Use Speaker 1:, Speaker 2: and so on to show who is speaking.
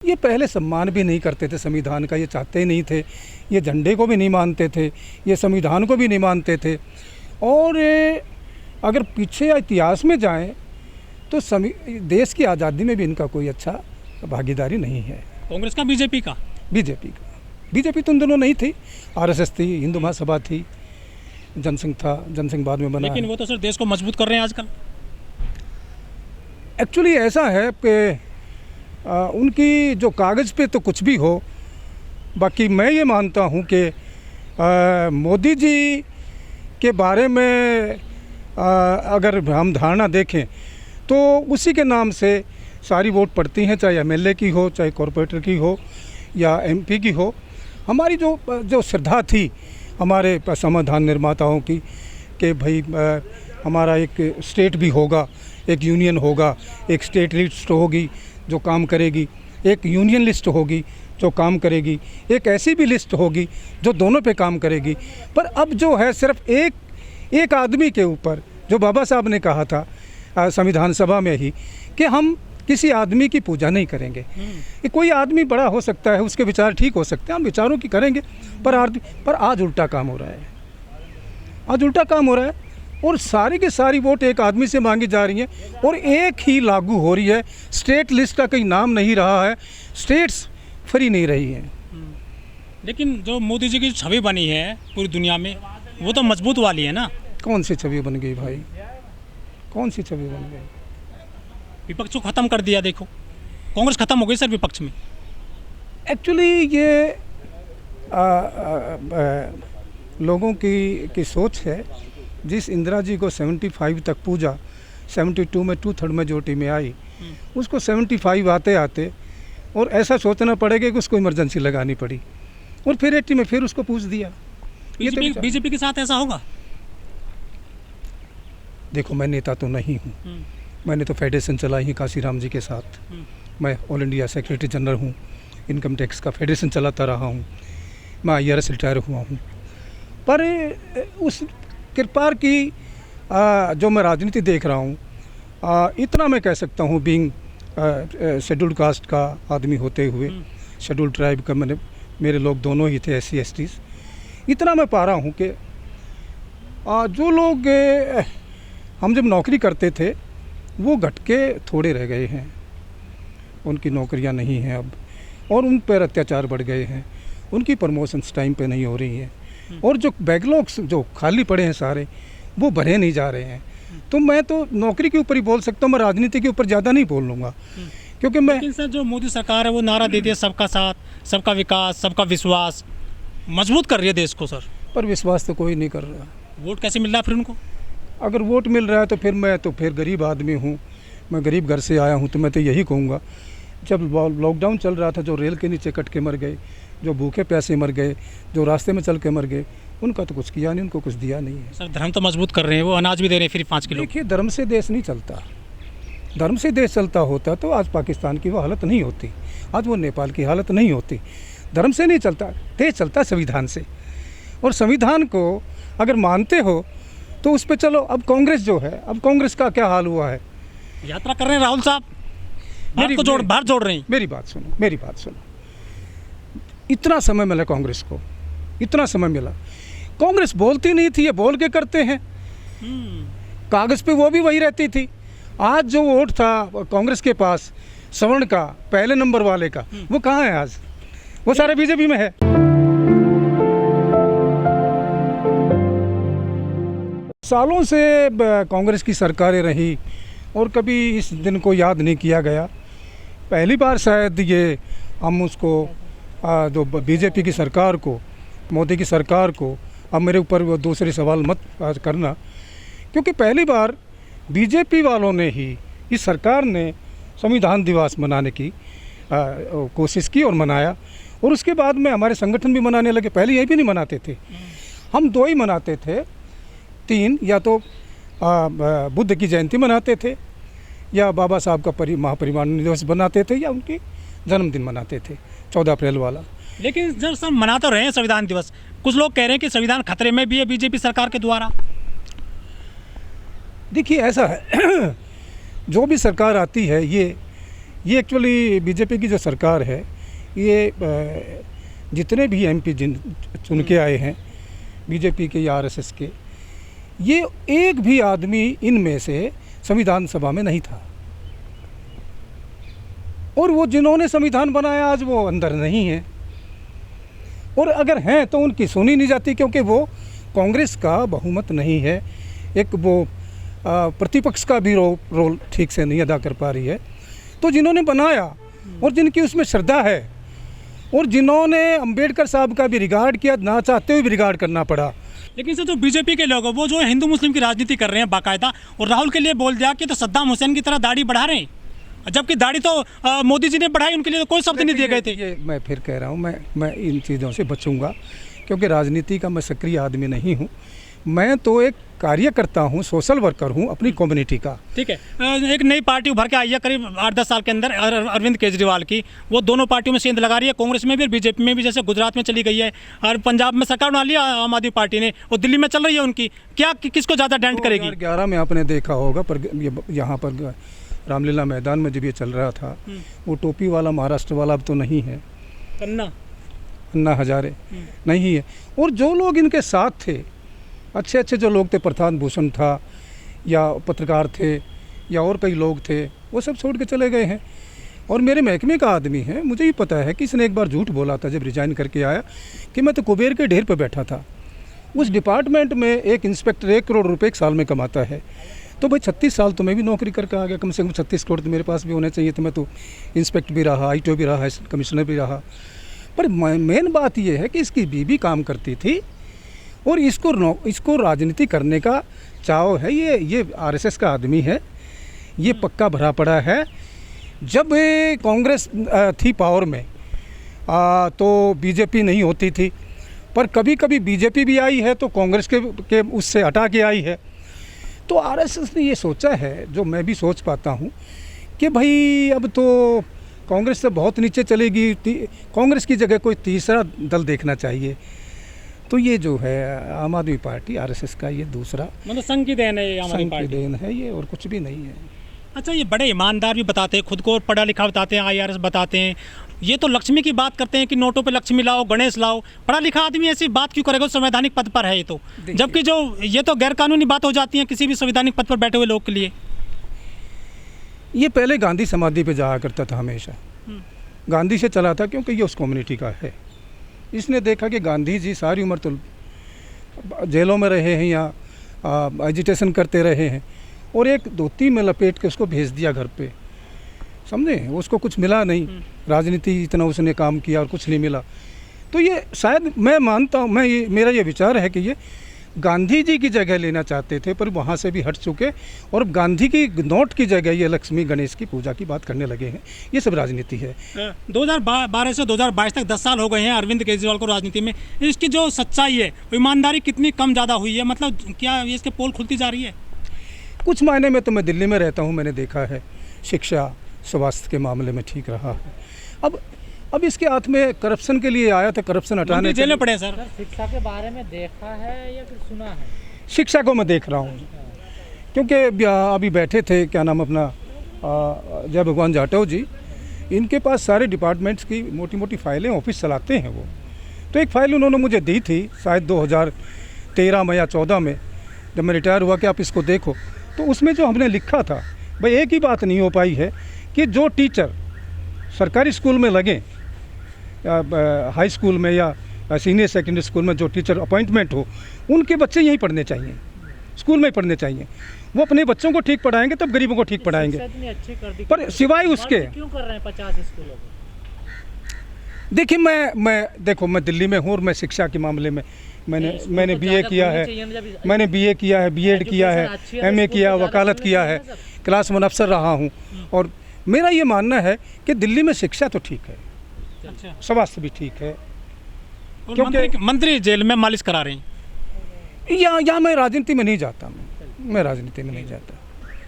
Speaker 1: ये पहले सम्मान भी नहीं करते थे संविधान का, ये चाहते ही नहीं थे, ये झंडे को भी नहीं मानते थे, ये संविधान को भी नहीं मानते थे। और अगर पीछे इतिहास में जाएं तो देश की आज़ादी में भी इनका कोई अच्छा भागीदारी नहीं है।
Speaker 2: कांग्रेस का बीजेपी का?
Speaker 1: बीजेपी तो उन दोनों नहीं थी, आरएसएस थी, हिंदू महासभा थी, जनसंघ था, जनसंघ बाद में बना।
Speaker 2: लेकिन वो तो सर देश को मजबूत कर रहे हैं आजकल।
Speaker 1: एक्चुअली ऐसा है कि उनकी जो कागज़ पे तो कुछ भी हो, बाकी मैं ये मानता हूँ कि मोदी जी के बारे में अगर हम धारणा देखें तो उसी के नाम से सारी वोट पड़ती हैं, चाहे एमएलए की हो, चाहे कॉरपोरेटर की हो या एमपी की हो। हमारी जो श्रद्धा थी हमारे संविधान निर्माताओं की कि भाई हमारा एक स्टेट भी होगा, एक यूनियन होगा, एक स्टेट लिस्ट होगी जो काम करेगी, एक यूनियन लिस्ट होगी जो काम करेगी, एक ऐसी भी लिस्ट होगी जो दोनों पे काम करेगी। पर अब जो है सिर्फ एक आदमी के ऊपर, जो बाबा साहब ने कहा था संविधान सभा में ही कि हम किसी आदमी की पूजा नहीं करेंगे। कोई आदमी बड़ा हो सकता है, उसके विचार ठीक हो सकते हैं, हम विचारों की करेंगे, पर आज उल्टा काम हो रहा है, आज उल्टा काम हो रहा है और सारी की सारी वोट एक आदमी से मांगी जा रही है और एक ही लागू हो रही है। स्टेट लिस्ट का कोई नाम नहीं रहा है, स्टेट्स फ्री नहीं रही हैं।
Speaker 2: लेकिन जो मोदी जी की छवि बनी है पूरी दुनिया में, वो तो मजबूत वाली है ना।
Speaker 1: कौन सी छवि बन गई भाई, कौन सी छवि बन गई?
Speaker 2: विपक्ष को ख़त्म कर दिया। देखो कांग्रेस ख़त्म हो गई सर विपक्ष में।
Speaker 1: एक्चुअली ये लोगों की सोच है। जिस इंदिरा जी को 75 तक पूजा, 72 में 2/3 मेजॉरिटी में आई, उसको 75 आते आते और ऐसा सोचना पड़ेगा कि उसको इमरजेंसी लगानी पड़ी और फिर 80 में फिर उसको पूछ दिया।
Speaker 2: बीजेपी के साथ ऐसा होगा?
Speaker 1: देखो मैं नेता तो नहीं हूँ, मैंने तो फेडरेशन चलाई है काशीराम जी के साथ। मैं ऑल इंडिया सेक्रेटरी जनरल हूँ, इनकम टैक्स का फेडरेशन चलाता रहा हूँ, मैं IRS रिटायर हुआ हूँ। पर उस कृपा की जो मैं राजनीति देख रहा हूँ, इतना मैं कह सकता हूँ बीइंग शेड्यूल्ड कास्ट का आदमी होते हुए, शेड्यूल्ड ट्राइब का मेरे लोग दोनों ही थे, SC STs। इतना मैं पा रहा हूँ कि जो लोग हम जब नौकरी करते थे वो घट के थोड़े रह गए हैं, उनकी नौकरियां नहीं हैं अब, और उन पर अत्याचार बढ़ गए हैं, उनकी प्रमोशंस टाइम पे नहीं हो रही हैं, और जो बैकलॉग्स जो खाली पड़े हैं सारे वो भरे नहीं जा रहे हैं। तो मैं तो नौकरी के ऊपर ही बोल सकता हूँ, मैं राजनीति के ऊपर ज़्यादा नहीं बोल लूँगा, क्योंकि मैं।
Speaker 2: लेकिन सर जो मोदी सरकार है वो नारा देती है सबका साथ, सबका विकास, सबका विश्वास, मजबूत कर रही है देश को सर।
Speaker 1: पर विश्वास तो कोई नहीं कर रहा।
Speaker 2: वोट कैसे मिल रहा है फिर उनको?
Speaker 1: अगर वोट मिल रहा है तो फिर मैं तो फिर गरीब आदमी हूँ, मैं गरीब घर से आया हूँ, तो मैं तो यही कहूँगा, जब लॉकडाउन चल रहा था जो रेल के नीचे कट के मर गए, जो भूखे प्यासे मर गए, जो रास्ते में चल के मर गए, उनका तो कुछ किया नहीं, उनको कुछ दिया नहीं है।
Speaker 2: सर धर्म तो मजबूत कर रहे हैं, वो अनाज भी दे रहे हैं फ्री 5 किलो।
Speaker 1: देखिए धर्म से देश नहीं चलता, धर्म से देश चलता होता तो आज पाकिस्तान की वो हालत नहीं होती, आज वो नेपाल की हालत नहीं होती। धर्म से नहीं चलता, देश चलता संविधान से, और संविधान को अगर मानते हो तो उस पर चलो। अब कांग्रेस जो है, अब कांग्रेस का क्या हाल हुआ है?
Speaker 2: यात्रा कर रहे हैं राहुल साहब, भारत को जोड़ रहे हैं।
Speaker 1: मेरी बात सुनो, इतना समय मिला कांग्रेस को, इतना समय मिला। कांग्रेस बोलती नहीं थी, ये बोल के करते हैं। कागज़ पे वो भी वही रहती थी। आज जो वोट था कांग्रेस के पास सवर्ण का, पहले नंबर वाले का, वो कहाँ है आज? वो सारे बीजेपी में है। सालों से कांग्रेस की सरकारें रही और कभी इस दिन को याद नहीं किया गया। पहली बार शायद ये हम उसको जो बीजेपी की सरकार को, मोदी की सरकार को, अब मेरे ऊपर वो दूसरे सवाल मत करना, क्योंकि पहली बार बीजेपी वालों ने ही, इस सरकार ने संविधान दिवस मनाने की कोशिश की और मनाया, और उसके बाद में हमारे संगठन भी मनाने लगे। पहले ये भी नहीं मनाते थे, हम 2 ही मनाते थे, 3, या तो बुद्ध की जयंती मनाते थे, या बाबा साहब का महापरिनिर्वाण दिवस मनाते थे, या उनकी जन्मदिन मनाते थे 14 अप्रैल वाला।
Speaker 2: लेकिन जब सब मना तो रहे हैं संविधान दिवस, कुछ लोग कह रहे हैं कि संविधान खतरे में भी है बीजेपी सरकार के द्वारा।
Speaker 1: देखिए ऐसा है जो भी सरकार आती है ये एक्चुअली बीजेपी की जो सरकार है, ये जितने भी एमपी चुन के आए हैं बीजेपी के या आरएसएस के, ये एक भी आदमी इनमें से संविधान सभा में नहीं था। और वो जिन्होंने संविधान बनाया आज वो अंदर नहीं है, और अगर हैं तो उनकी सुनी नहीं जाती, क्योंकि वो कांग्रेस का बहुमत नहीं है। एक वो प्रतिपक्ष का भी रोल ठीक से नहीं अदा कर पा रही है। तो जिन्होंने बनाया और जिनकी उसमें श्रद्धा है, और जिन्होंने अंबेडकर साहब का भी रिगार्ड किया, ना चाहते हुए भी रिगार्ड करना पड़ा।
Speaker 2: लेकिन सर जो बीजेपी के लोग हैं वो जो है हिंदू मुस्लिम की राजनीति कर रहे हैं बाकायदा, और राहुल के लिए बोल दिया कि तो सद्दाम हुसैन की तरह दाढ़ी बढ़ा रहे हैं, जबकि दाढ़ी तो मोदी जी ने बढ़ाई, उनके लिए तो कोई शब्द नहीं दिए गए थे।
Speaker 1: ये मैं फिर कह रहा हूँ, मैं इन चीज़ों से बचूंगा, क्योंकि राजनीति का मैं सक्रिय आदमी नहीं हूँ। मैं तो एक कार्यकर्ता हूँ, सोशल वर्कर हूँ अपनी कम्युनिटी का।
Speaker 2: ठीक है, एक नई पार्टी उभर के आई है करीब 8-10 साल के अंदर, अरविंद केजरीवाल की। वो दोनों पार्टियों में सेंध लगा रही है, कांग्रेस में भी और बीजेपी में भी। जैसे गुजरात में चली गई है और पंजाब में सरकार बना लिया आम आदमी पार्टी ने, और दिल्ली में चल रही है उनकी। क्या किसको ज़्यादा डेंट करेगी?
Speaker 1: 2011 में आपने देखा होगा, पर यहाँ पर रामलीला मैदान में जब ये चल रहा था, वो टोपी वाला महाराष्ट्र वाला अब तो नहीं है, अन्ना हजारे नहीं है। और जो लोग इनके साथ थे, अच्छे अच्छे जो लोग थे, प्रशांत भूषण था या पत्रकार थे या और कई लोग थे, वो सब छोड़ के चले गए हैं। और मेरे महकमे का आदमी है, मुझे भी पता है कि इसने एक बार झूठ बोला था जब रिजाइन करके आया, कि मैं तो कुबेर के ढेर पर बैठा था। उस डिपार्टमेंट में एक इंस्पेक्टर 1 करोड़ रुपए एक साल में कमाता है। तो भाई 36 साल तो मैं भी नौकरी करके आ गया, कम से कम 36 करोड़ तो मेरे पास भी होने चाहिए। तो मैं तो इंस्पेक्टर भी रहा, ITO भी रहा, कमिश्नर भी रहा। पर मेन बात यह है कि इसकी बीवी काम करती थी, और इसको राजनीति करने का चाव है। ये आरएसएस का आदमी है, ये पक्का भरा पड़ा है। जब कांग्रेस थी पावर में तो बीजेपी नहीं होती थी, पर कभी कभी बीजेपी भी आई है तो कांग्रेस के उससे हटा के आई है। तो आरएसएस ने ये सोचा है, जो मैं भी सोच पाता हूँ, कि भाई अब तो कांग्रेस से बहुत नीचे चलेगी, कांग्रेस की जगह कोई तीसरा दल देखना चाहिए। तो ये जो है आम आदमी पार्टी, आरएसएस का ये दूसरा,
Speaker 2: मतलब संघ की देन है ये, आम आदमी
Speaker 1: संघ की
Speaker 2: पार्टी
Speaker 1: देन है ये, और कुछ भी नहीं है।
Speaker 2: अच्छा, ये बड़े ईमानदार भी बताते हैं खुद को, और पढ़ा लिखा बताते हैं, IRS बताते हैं। ये तो लक्ष्मी की बात करते हैं कि नोटों पे लक्ष्मी लाओ, गणेश लाओ। पढ़ा लिखा आदमी ऐसी बात क्यों करेगा? संवैधानिक पद पर है ये तो, जबकि जो ये तो गैरकानूनी बात हो जाती है किसी भी संवैधानिक पद पर बैठे हुए लोग के लिए।
Speaker 1: ये पहले गांधी समाधि पे जाया करता था, हमेशा गांधी से चला था, क्योंकि ये उस कम्युनिटी का है। इसने देखा कि गांधी जी सारी उम्र तो जेलों में रहे हैं या एजिटेशन करते रहे हैं, और एक धोती में लपेट के उसको भेज दिया घर पे, समझे? उसको कुछ मिला नहीं, राजनीति इतना उसने काम किया और कुछ नहीं मिला। तो ये शायद मैं मानता हूँ, मेरा ये विचार है कि ये गांधी जी की जगह लेना चाहते थे, पर वहाँ से भी हट चुके, और गांधी की नोट की जगह ये लक्ष्मी गणेश की पूजा की बात करने लगे हैं। ये सब राजनीति है।
Speaker 2: 2012 से 2022 तक 10 साल हो गए हैं अरविंद केजरीवाल को राजनीति में। इसकी जो सच्चाई है, ईमानदारी कितनी कम ज़्यादा हुई है? मतलब क्या इसके पोल खुलती जा रही है?
Speaker 1: कुछ मायने में तो मैं दिल्ली में रहता हूँ, मैंने देखा है शिक्षा स्वास्थ्य के मामले में ठीक रहा है। अब इसके हाथ में करप्शन के लिए आया था, करप्शन हटाने
Speaker 2: जेल में पड़े सर।
Speaker 3: शिक्षा के बारे में देखा है या फिर सुना है?
Speaker 1: शिक्षा को मैं देख रहा हूँ, क्योंकि अभी बैठे थे, क्या नाम अपना, जय भगवान जाटव जी, इनके पास सारे डिपार्टमेंट्स की मोटी मोटी फाइलें, ऑफिस चलाते हैं वो। तो एक फ़ाइल उन्होंने मुझे दी थी शायद 2013 में या 14 में, जब मैं रिटायर हुआ, कि आप इसको देखो। तो उसमें जो हमने लिखा था, भाई एक ही बात नहीं हो पाई है कि जो टीचर सरकारी स्कूल में लगे, हाई स्कूल में या सीनियर सेकेंडरी स्कूल में जो टीचर अपॉइंटमेंट हो, उनके बच्चे यहीं पढ़ने चाहिए, स्कूल में पढ़ने चाहिए। वो अपने बच्चों को ठीक पढ़ाएंगे तब गरीबों को ठीक पढ़ाएंगे। पर सिवाय उसके
Speaker 3: क्यों कर रहे हैं 50 स्कूलों को?
Speaker 1: देखिए, मैं दिल्ली में हूँ, और मैं शिक्षा के मामले में मैंने BA किया है, मैंने BA किया है, B.Ed किया है, MA किया, वकालत किया है, क्लास 1 अफसर रहा हूँ। और मेरा ये मानना है कि दिल्ली में शिक्षा तो ठीक है,
Speaker 2: अच्छा,
Speaker 1: स्वास्थ्य भी ठीक है।
Speaker 2: क्योंकि मंत्री जेल में मालिश करा रहे हैं।
Speaker 1: या मैं राजनीति में नहीं जाता, मैं राजनीति में नहीं जाता।